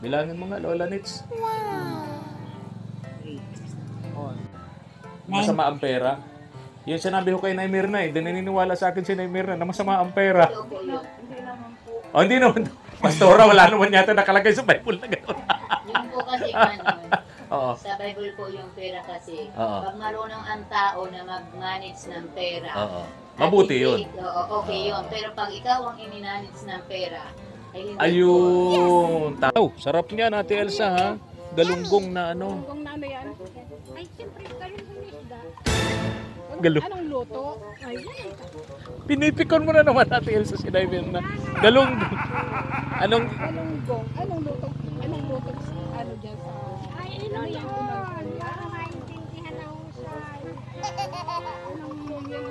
Bilangin mo nga, Lola Nits. Masama ang pera. Yung sinabi ko kay Nay Mirna naniniwala sa akin si Nay Mirna na masama ang pera. Oh, hindi naman. Pastora, wala naman yata nakalagay sa Bible na gano'n. Yun po kasi ano, Oo. sa Bible po yung pera kasi, Oo. pag marunong ang tao na mag-manage ng pera, Oo. at Mabuti hindi- yun. Oo, okay yun. Pero pag ikaw ang iminanage ng pera, ay hindi po. Ayun. Oh, sarap niyan, Ate Elsa, ha? Galunggong na ano. Kung na ano yan? Ay, siyempre, galunggong na isda. Galung- Anong luto? Ay, yan. Pinipikon mo na naman, Ate Elsa, si Nay Mirna. Galunggong. Anong... Galunggong. Anong luto? Anong luto sa ano dyan sa... Ay, ano yan? Para maintindihan ako sa... Anong yan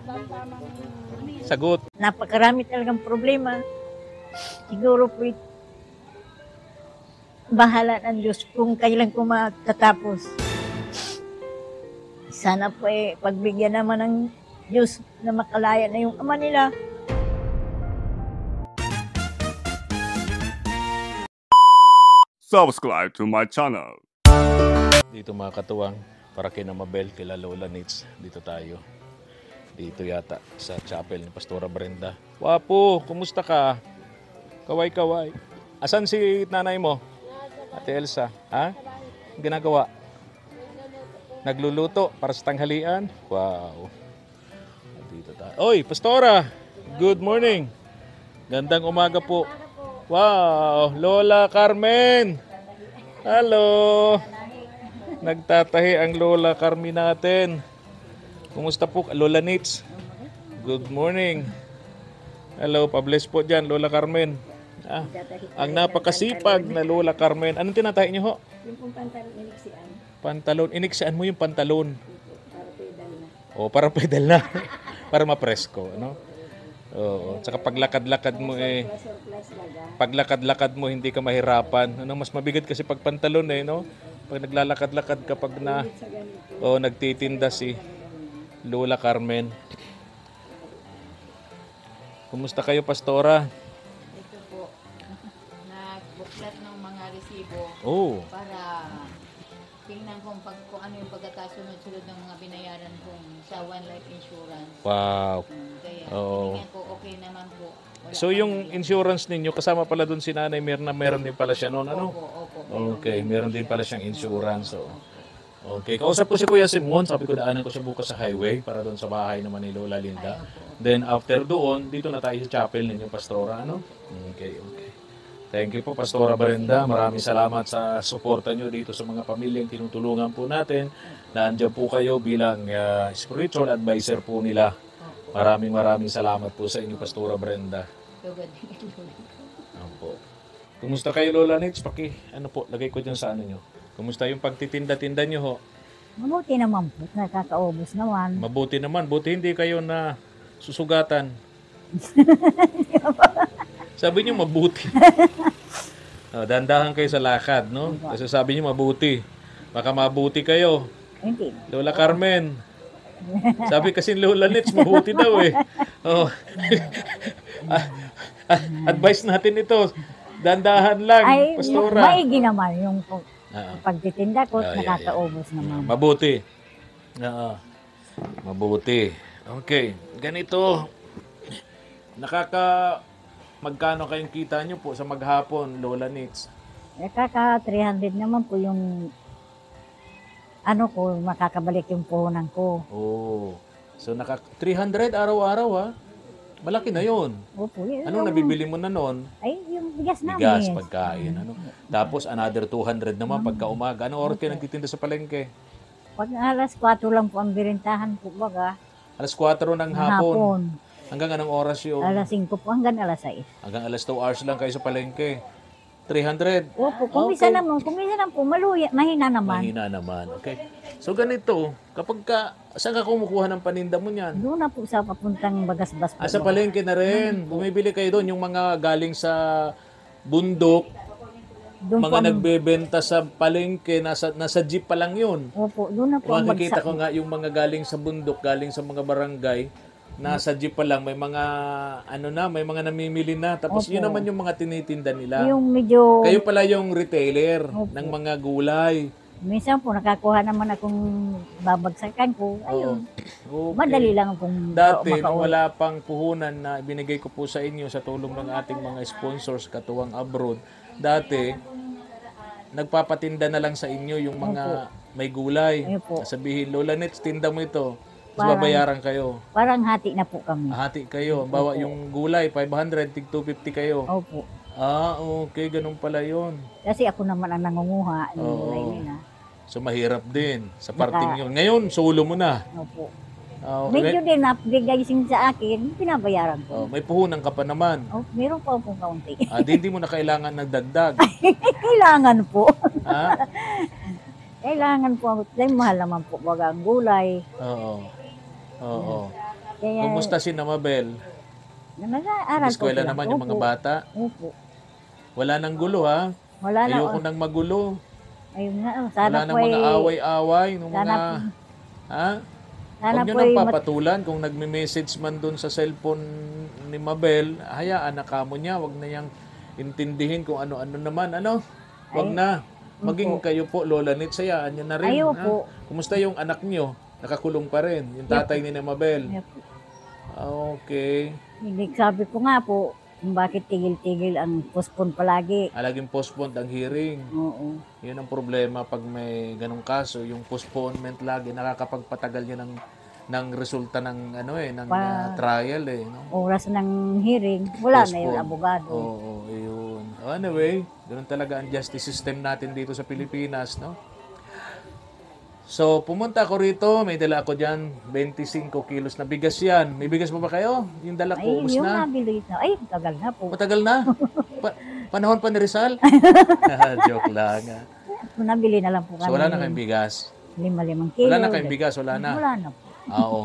ang tamang... Ano yan? Sagot. Napakarami talagang problema. Siguro po bahala ng Diyos kung kailan ko matatapos. Sana po pagbigyan naman ng Diyos na makalaya na yung ama nila. Subscribe to my channel. Dito mga katuwang, para kina Mabel, kila Lola Nits, dito tayo. Dito yata, sa chapel ni Pastora Brenda. Wapo, kumusta ka? Kaway-kaway. Asan si nanay mo? Ate Elsa, ha? Ang ginagawa? Nagluluto para sa tanghalian? Wow. Dito tayo. Oy, Pastora! Good morning. Gandang umaga po. Wow, Lola Carmen! Hello! Nagtatahi ang Lola Carmen natin. Kumusta po, Lola Nits? Good morning. Hello, pa-bless po dyan, Lola Carmen. Ah, ang napakasipag na Lola Carmen. Anong tinatahi niyo ho? Yung pong pantalon iniksian, Pantalon. Iniksaan mo yung pantalon. para pedal na. O, para pedal na. Para mapresko, ano? Oo. Tsaka paglakad-lakad mo Surplus baga. paglakad-lakad mo hindi ka mahirapan. Ano, mas mabigat kasi pag pantalon no? Pag naglalakad-lakad kapag Sa ganito. nagtitinda si Lola Carmen. Kumusta kayo, Pastora? Ito po, nagbuklat ng mga resibo Oh, para tingnan kung ano yung pagkakasunod-sunod ng mga binayaran kong sa One Life Insurance. wow. Kaya Oo. tingnan ko okay naman po. Wala So pang yung bill. insurance ninyo, kasama pala dun si Nanay Mirna, meron din pala siya noon, ano? Opo. Okay, meron din pala siyang insurance. So. Okay, kausap ko si Kuya Simon, sabi ko daanan ko siya bukas sa highway para doon sa bahay naman ni Lola Linda. Then after doon, dito na tayo sa chapel ninyo, Pastora, ano? Okay. Thank you po, Pastora Brenda. Maraming salamat sa suporta nyo dito sa mga pamilyang tinutulungan po natin. Nandiyan po kayo bilang spiritual advisor po nila. Maraming salamat po sa inyo, Pastora Brenda. Opo. Kumusta kayo, Lola Nits? Ano po, lagay ko dyan sa ano nyo. Kumusta yung pagtitinda-tinda nyo ho? Mabuti naman po, nakakaubos naman. Mabuti naman. Buti hindi kayo na susugatan. Sabi niyo mabuti. Dandahan kayo sa lakad, no? Kasi sabi niyo mabuti. Baka mabuti kayo. Hindi. Lola Carmen. Sabi kasi ni Lola Nits, mabuti daw eh. Oh. Advice natin ito. Dandahan lang, Ay, Pastora. maigi naman yung Ah, pagtitinda ko, Yeah. nakakaubos naman. Mabuti. Oo. Mabuti. Okay. Ganito. Magkano kayong kita nyo po sa maghapon, Lola Nits? Kaka 300 naman po yung ano ko, makakabalik yung puhunan ko. Oh. So 300 araw-araw ha? Malaki na yon. Opo, yun. Anong nabibili mo na noon? Ay, yung bigas namin. Bigas, pagkain. Ano? Tapos another 200 naman pagka umaga. Anong oras kayo nagtitinda sa palengke? Pag alas 4 lang po ang birintahan po baga. Alas 4 ng hapon. Hapon. Hanggang anong oras yun? Alas 5 po hanggang alas 6. Hanggang alas 2 hours lang kayo sa palengke. 300. Opo, kung Okay. minsan naman po, mahina naman. Mahina naman. Okay. So ganito, saan ka kumukuha ng paninda mo niyan? Doon na po sa papuntang Bagasbas po. Sa palengke na rin. Bumibili kayo doon, yung mga galing sa bundok, Doon po mga ang- nagbebenta sa palengke, nasa jeep pa lang yun. Opo, doon na po ang Makikita ko nga yung mga galing sa bundok, galing sa mga barangay, nasa jeep pa lang, may mga, ano na, may mga namimili na. Tapos Opo. yun naman yung mga tinitinda nila. Yung medyo, Kayo pala yung retailer Opo. ng mga gulay. minsan po nakakuha naman akong babagsakan ko. Ayun, Okay. madali lang akong Dati, nung makauwi. wala pang puhunan na binigay ko po sa inyo sa tulong ng ating mga sponsors katuwang abroad, dati, nagpapatinda na lang sa inyo yung mga may gulay. Opo. Sabihin, Lola Nets, tinda mo ito. Tapos Parang- babayaran kayo. Parang hati na po kami. Hati kayo. Bawa yung gulay, 500, tig 250 kayo. Opo. Ah, okay. Ganun pala yun. Kasi ako naman ang nangunguha ng Oo. gulay nila. So, mahirap din sa parting yun. Ngayon, solo mo na. Opo. Ah, Medyo okay. din nabigay sa akin, pinabayaran Oh, ko. may puhunan ka pa naman. Oh, meron pa akong kaunti. Hindi mo na kailangan nagdagdag. Kailangan po. Ha? Kailangan po. Dahil mahal naman po baga ang gulay. Oo. Oo. Kaya, Kumusta si Namabel? nag-aaral po Eskwela sila. naman yung mga Opo. bata. Opo. Wala nang gulo, ha? Wala na. Ayoko nang magulo. Ayun nga. Wala Sana nang po mga ay... away-away. Nung Sana mga... Ha? Sana Huwag nyo po nang ay... papatulan. Kung nagme-message man doon sa cellphone ni Mabel, hayaan na kamo niya. Huwag na niyang intindihin kung ano-ano naman. Ano? Huwag na. Maging kayo po, Lola Nits, hayaan niyo na rin. Ayaw ha? po. Kumusta yung anak niyo? Nakakulong pa rin. Yung tatay ni Mabel. Okay. Hindi, sabi ko nga po, kung bakit tigil-tigil ang postpone palagi. Alaging postponed ang hearing. Oo. Yun ang problema pag may ganong kaso. Yung postponement lagi nakakapagpatagal niya ng resulta ng ng trial no? Oras ng hearing, wala na yung Postpone. abogado. Oo, yun. Anyway, ganun talaga ang justice system natin dito sa Pilipinas, no? So, pumunta ako rito, may dala ako dyan, 25 kilos na bigas yan. May bigas pa ba kayo? Yung dala ko, Ay, ubos yung na. nabili na. Ay, tagal na po. Matagal na. Panahon pa ni Rizal? Joke lang. Nabili na lang po kami. So, wala na kayong bigas? 5 kilo. Wala na kayong bigas? Wala na? Wala na po.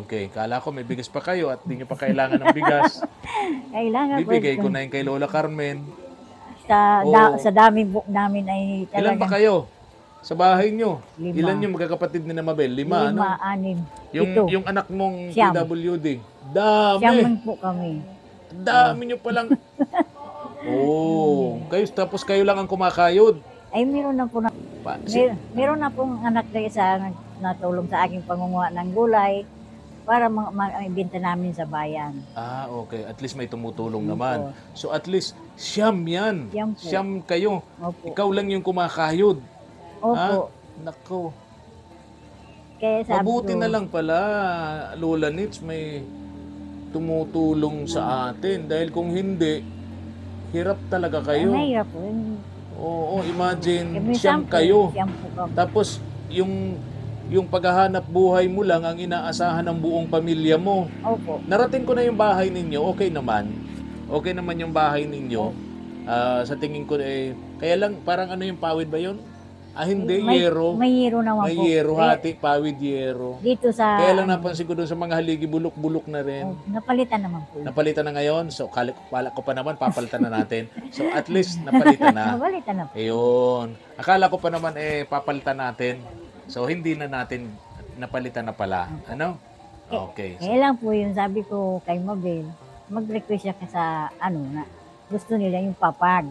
Okay. Kala ko may bigas pa kayo at di nyo pa kailangan ng bigas. Kailangan Bibigay ko na yung kay Lola Carmen. Oo. Sa dami book namin ay Ilan ba talaga kayo? Sa bahay nyo? 5. Ilan yung magkakapatid ni na Mabel? 5, ano? 5, 6, Yung, 7. yung anak mong Siyam. PWD. Dami. Siyaman po kami. Dami nyo palang. Oh, kayo, tapos kayo lang ang kumakayod. Ay, meron na po na, Si- meron na pong anak na isa na natulong sa aking pangunguha ng gulay para maibenta namin sa bayan. Okay. At least may tumutulong naman. So at least, siyam yan. Siyam po. Siyam kayo. Opo. Ikaw lang yung kumakayod. Opo. Nako. Kaya sabi Mabuti ko, na lang pala, Lola Nits, may tumutulong sa atin. Dahil kung hindi, hirap talaga kayo. mahirap po. Oo, imagine, May siyam sampo, kayo. siyam po kami. Tapos, yung paghahanap buhay mo lang ang inaasahan ng buong pamilya mo. Opo. Narating ko na yung bahay ninyo, okay naman. Okay naman yung bahay ninyo. Sa tingin ko, kaya lang, parang ano yung pawid ba yun? Hindi, yero. May yero naman May po. yero, hati, pawid, yero. Dito sa... Kaya lang napansin ko doon sa mga haligi, bulok-bulok na rin. napalitan naman po. Napalitan na ngayon. So, kala ko pa naman, papalitan na natin. So, at least, napalitan na. Napalitan na po. Ayun. Akala ko pa naman, papalitan natin. So, hindi na natin napalitan na pala. Ano? Okay. Kaya lang po yun, sabi ko kay Mabel, mag-request siya ka sa na gusto nila yung papag.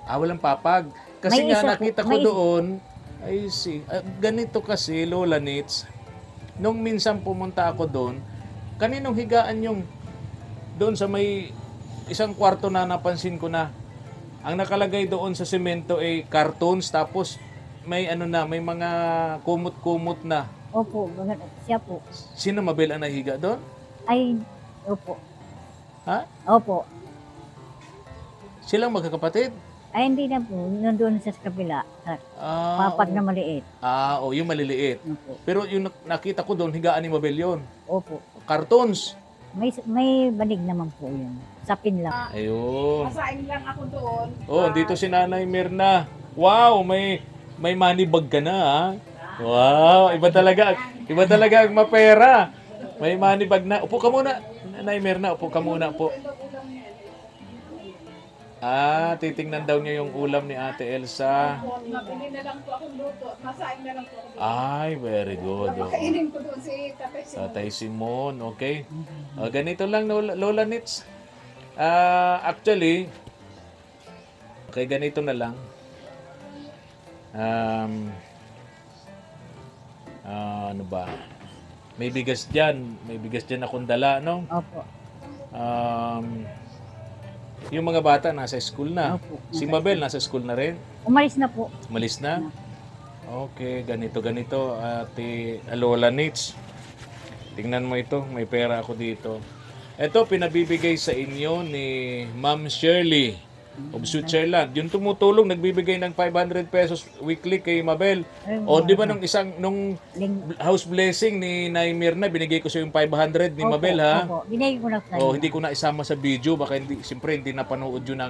Walang papag. Kasi May nga, isa po- nakita ko may- doon, I see. Ganito kasi, Lola Nits, nung minsan pumunta ako doon, kaninong higaan yung doon sa may isang kwarto na napansin ko na ang nakalagay doon sa semento ay cartons, tapos may may mga kumot-kumot na. Opo, siya po. Sino Mabel ang nahiga doon? Ay, opo. Ha? Opo. Silang magkakapatid? Ay, hindi na po. Nandun sa kabila. Sa papag na maliit. Yung maliliit. Opo. Pero yung nakita ko doon, higaan ni Mabel yun. Opo. Cartons. May banig naman po yun. Sapin lang. Ayun. Masaing lang ako doon. Dito si Nanay Mirna. Wow, may money bag ka na, ha? Wow, iba talaga ang mapera. May money bag na. Upo ka muna. Nanay Mirna, upo ka muna po. Titingnan daw niya yung ulam ni Ate Elsa. Mabili na lang po akong luto at masaing na lang po ako. Ay, very good. Oo. Kainin ko doon si Tatay Simon. Tatay Simon, okay. Ganito lang, Lola Nits. Actually, okay, ganito na lang. Ano ba? May bigas dyan. May bigas dyan akong dala, no? Opo. Yung mga bata nasa school na. Opo. Si Mabel nasa school na rin. Umalis na po. Malis na? Okay, ganito. Ate Lola Nits. Tingnan mo ito, may pera ako dito. Ito, pinabibigay sa inyo ni Ma'am Shirley of Switzerland. Yung tumutulong, nagbibigay ng 500 pesos weekly kay Mabel. O, di ba nung house blessing ni Nay Mirna, binigay ko sa yung 500 ni Mabel, ha? Opo, binigay ko na sa O, hindi ko na isama sa video. Baka hindi, siyempre hindi napanood yun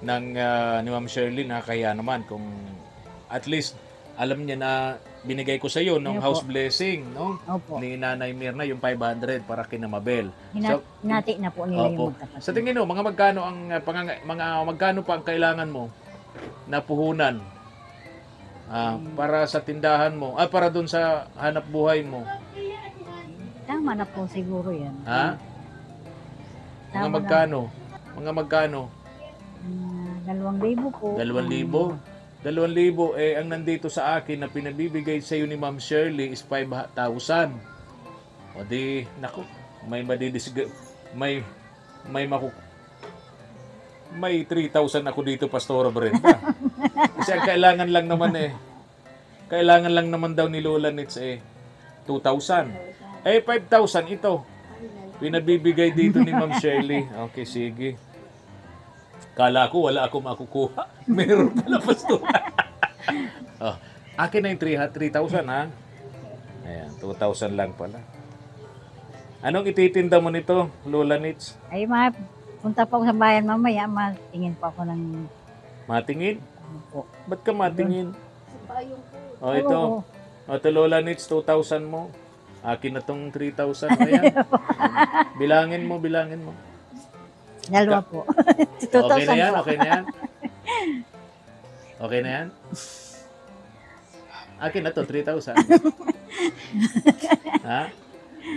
ni Ma'am Shirley. Nakakaya naman kung at least alam niya na binigay ko sa iyo ng house blessing, no? Opo. Ni Nanay Mirna yung 500 para kina Mabel. Hinati na po nila Opo. yung magkapatid. Sa tingin mo, mga magkano pa ang kailangan mo na puhunan para sa tindahan mo, para doon sa hanap buhay mo? Tama na po siguro yan. Ha? Mga Tama magkano? Mga magkano? 2,000 po. 2,000? 2,000 ang nandito sa akin na pinabibigay sa iyo ni Ma'am Shirley is 5,000. O di, naku, may 3,000 ako dito, Pastora Brenda. Kasi ang kailangan lang naman daw ni Lola Nits 2,000. 5,000 ito. Pinabibigay dito ni Ma'am Shirley. Okay, sige. Kala ko wala ako makukuha. Meron pala, Pastor. Akin na yung 3,000, ha? Ayan, 2,000 lang pala. Anong ititinda mo nito, Lola Nits? Ay, punta po ako sa bayan mamaya, matingin po ako ng... Matingin? Po. Ba't ka matingin? Sa bayong po. Ito. Ito, Lola Nits, 2,000 mo. Akin na tong 3,000. Ayan. Bilangin mo. 2 po. 2,000 Okay na yan? po. Okay na yan? Okay na yan? Akin na to, 3,000. Ha?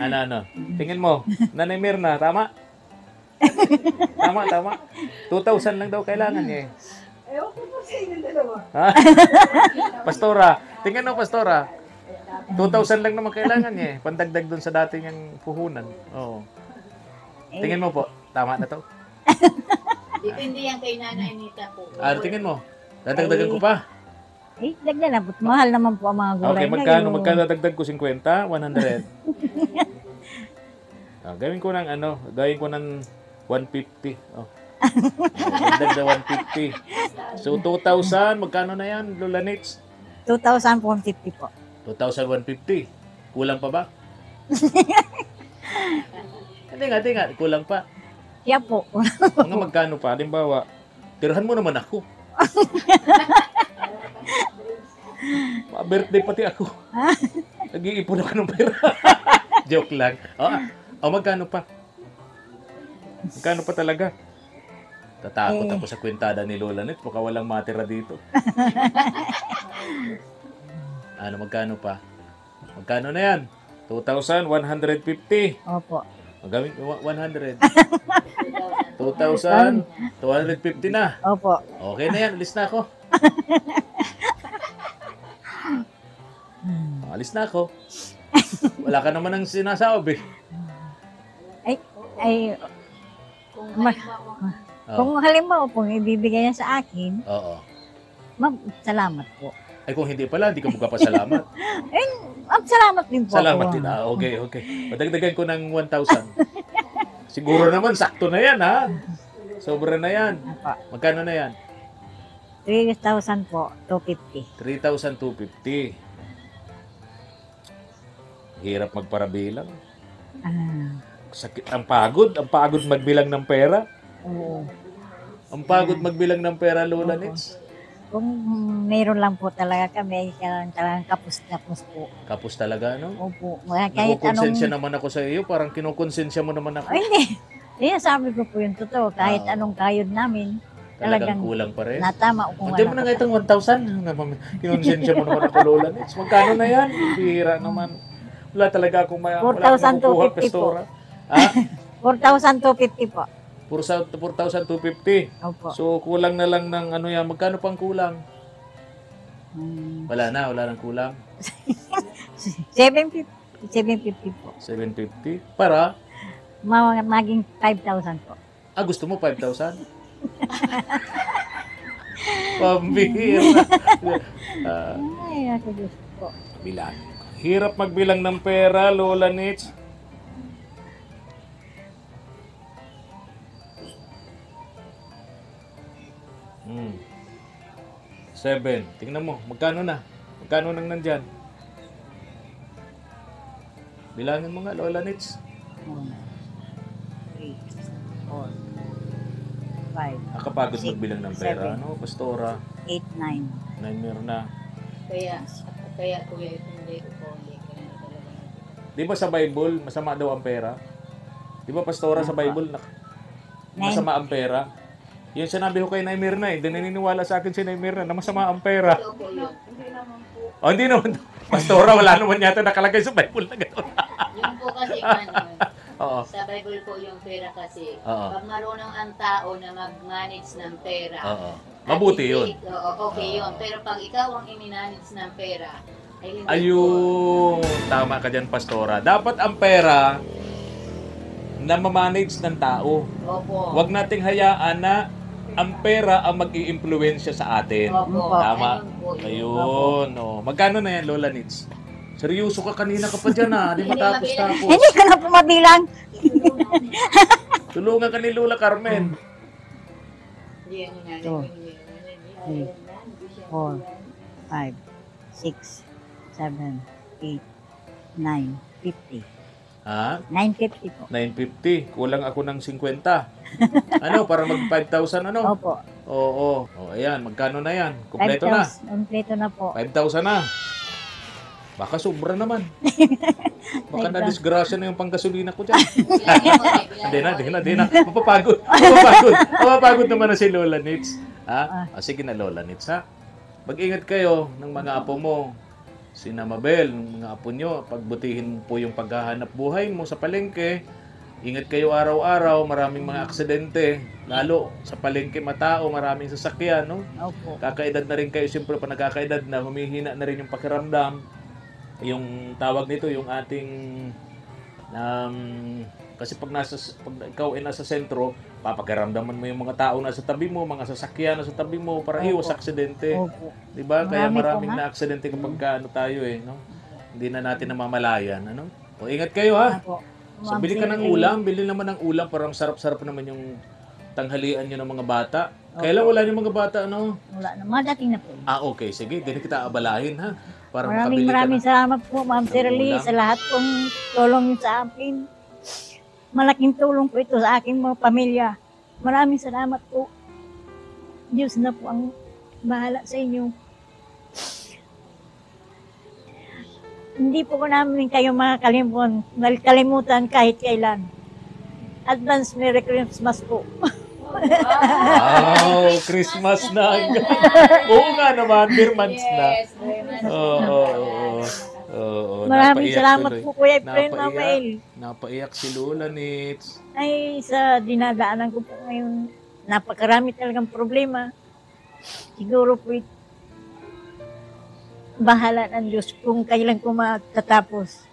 Ano? Tingin mo. Nanay Mirna, tama? Tama. 2,000 lang daw kailangan niya eh. Ewan ko po sa inyong dalawa. Ha? Pastora, tingnan mo, Pastora. 2,000 lang naman kailangan niya eh. Pandagdag dun sa dati niyang puhunan. Oo. Tingin mo po, tama na to? Depende yan kay Nanay Nita po. Tingin mo. Dadagdagan ko pa. Dagdag na po. Mahal naman po ang mga gulay. Okay, magkano dadagdag ko? 50? 100? Gawin ko ng 150. Dagdag na 150. So, 2,000, magkano na yan, Lola Nits? 2,150 po. 2,150. Kulang pa ba? Hindi nga. Kulang pa. Siya po. Mga magkano pa? Halimbawa, tirahan mo naman ako. Birthday pati ako. Nag-iipon ako ng pera. Joke lang. Magkano pa? Magkano pa talaga? Tatakot ako sa kwentada ni Lola Nits. Baka walang matira dito. Magkano pa? Magkano na yan? 2,150. Opo. Magawin 100. 2,250 na. Opo. Okay na yan. Alis na ako. Alis na ako. Wala ka naman ang sinasabi. Kung halimbawa po ibibigay niya sa akin, Oo. salamat po. Kung hindi pala, hindi ka magpapasalamat. Salamat din po. Salamat ako. din. Okay. Madagdagan ko ng 1,000. Siguro naman, sakto na yan, ha? Sobra na yan. Magkano na yan? 3,000 po, 250. 3,250. Hirap magparabilang. Sakit. Ang pagod magbilang ng pera. Oo. Ang pagod magbilang ng pera, Lola Nits. Kung meron lang po talaga kami, talagang kapos po. Kapos talaga, no? Opo. Kahit Nakukonsensya naman ako sa iyo. Parang kinukonsensya mo naman ako. Ay, hindi. Sabi ko po yung totoo. Kahit anong kayod namin, Talagang kulang pa rin. natama kung Hindi mo na wala. nga itong 1,000. Kinonsensya mo naman ako, Lola Nits. Magkano na yan? Bihira naman. Wala talaga akong wala akong makukuha, 4,250 po. Pastora. Ha? 4,250 po. 4,250. Opo. So, kulang na lang ng ano yan. Magkano pang kulang? Wala nang kulang. 750. 750 po. 750. Para? Maging 5,000 po. Gusto mo 5,000? Pambihira. Ay, ako Diyos po. Bilang. Hirap magbilang ng pera, Lola Nits. Hmm. 7. Tingnan mo, magkano na? Magkano nang nandyan? Bilangin mo nga, Lola Nits. 3, 4, 5, Nakapagod Six, magbilang ng pera. seven. Ano, Pastora? 8, 9. 9 meron na. Kaya kuya, ito hindi ko po, hindi ko na talaga. Di ba sa Bible, masama daw ang pera? Di ba, Pastora, sa Bible, masama ang pera? Yung sinabi ko kay Nay Mirna eh, naniniwala sa akin si Nay Mirna na masama ang pera. Ito po yun. Hindi naman. Pastora, wala naman yata nakalagay sa Bible na gano'n. Yun po kasi ano, Oo. sa Bible po yung pera kasi. Oo. Pag marunong ang tao na mag-manage ng pera. Oo. at Mabuti hindi- yun. Oo, okay yun. Pero pag ikaw ang iminanage ng pera, ay hindi Ayun. Tama ka dyan, Pastora. Dapat ang pera na mamanage ng tao. po. Opo. Huwag nating hayaan na ang pera ang mag-i-impluwensya sa atin. Opo. Tama. Ayun po yun. Ayun. Oh. Magkano na yan, Lola Nits? Seryoso ka, kanina ka pa dyan ha. Di matapos-tapos. Hindi ko na po mabilang. Tulungan ka ni Lola Carmen. Yan nga. Two. Ayun. 4, 5, 6, 7, 8, 9, 50. Ha? 950 po. 950. Kulang ako ng 50. Ano, para mag 5,000 ano? Opo. Oo. O, ayan. Magkano na yan? Kompleto na. 5,000. Kompleto na po. 5,000 na. Baka sobra naman. Baka na-disgrasya na yung panggasolina ko dyan. Hindi na. Mapapagod naman na si Lola Nits. Ha? Sige na, Lola Nits, ha? Mag-ingat kayo ng mga apo mo. Si Mabel, ng mga apo nyo. Pagbutihin po yung paghahanap buhay mo sa palengke. Ingat kayo araw-araw. Maraming mga aksidente. Lalo sa palengke matao, maraming sasakyan, no? Opo. Kakaedad na rin kayo, siyempre pa nagkakaedad na, humihina na rin yung pakiramdam. Yung tawag nito, yung ating kasi pag ikaw ay nasa sentro, papakiramdaman mo yung mga tao nasa tabi mo, mga sasakyan nasa tabi mo para iwas aksidente. Opo. 'Di ba? Kaya Marami po maraming nga. na aksidente kapag tayo no. Hindi na natin namamalayan, ano? O ingat kayo ha. Opo. So, bili ka ng ulam, bili naman ng ulam, parang sarap-sarap naman yung tanghalian nyo ng mga bata. Kailan wala yung mga bata, ano? Wala na. Madating na po. Okay, sige. Hindi kita abalahin, ha? Para makabili Maraming ka salamat po, Ma'am Shirley, ulam. sa lahat pong tulong niyo sa akin. Malaking tulong po ito sa aking mga pamilya. Maraming salamat po. Diyos na po ang bahala sa inyo. Hindi po ko namin kayo makakalimutan kahit kailan. Advance Merry Christmas po. Wow, Christmas na. Oo nga naman, beer months na. Yes, very much. Oo. Maraming napaiyak salamat tuloy. po, Kuya Efren, Napaiyak. Mama El. Napaiyak si Lola Nits. Ay, sa dinadaanan ko po ngayon, napakarami talagang problema. Siguro po, bahala ng Diyos kung kailan ko matatapos.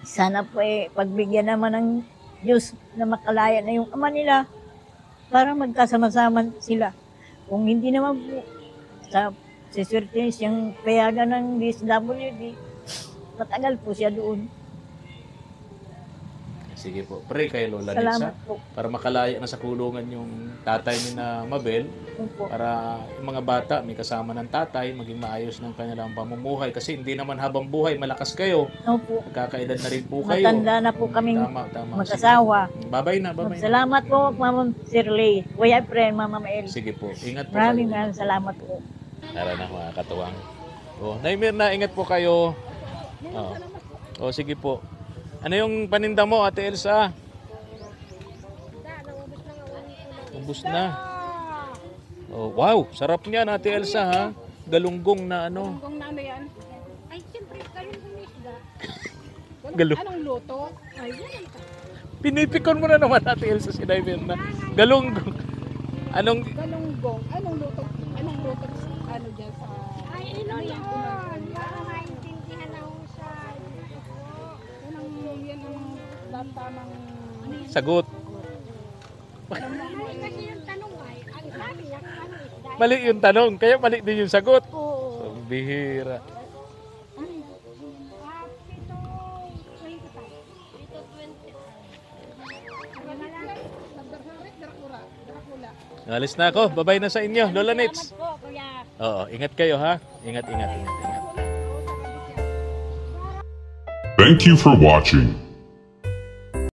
Sana po pagbigyan naman ng Diyos na makalaya na yung ama nila para magkasama-sama sila. Kung hindi naman po, sa siswerte siyang payagan ng DSWD, matagal po siya doon. Sige po, pray kay Lola Nits, Salamat ha? po. Para makalaya na sa kulungan yung tatay ni na Mabel. Opo. Para yung mga bata may kasama ng tatay, maging maayos ng kanilang pamumuhay. Kasi hindi naman habang buhay, malakas kayo. Opo. Magkakaedad na rin po kayo. Matanda na po kaming Tama. mag-asawa. Sige. Bye-bye na. Salamat po, Mama Shirley. Kuya Efren, Mama Mael. Sige po, ingat po Maraming kayo. salamat po. Tara na mga katuwang. Naimir na, ingat po kayo. Sige po. Ano yung paninda mo, Ate Elsa? ubos na. Oh, wow, sarap niyan, Ate Elsa, ha? Galunggong na ano. Kung na ano yan? Ay, siyempre, ganun yung isda. Galung. Anong luto? Ay, yan. Pinipikon mo na naman, Ate Elsa, si Mirna. Galunggong. Anong, Galunggong. Anong luto? Anong luto? Ano dyan sa... Ay, ino yan. Maintindihan na ako sa... Yan ang tamang... sagot? Mali kasi yung tanong ay, ang sabi niya, ano isda? Mali yung tanong, kaya mali din yung sagot. Oo. Ang bihira. Alis na ako. Bye-bye na sa inyo, Lola Nits. Oo, ingat kayo, ha? Ingat. Thank you for watching.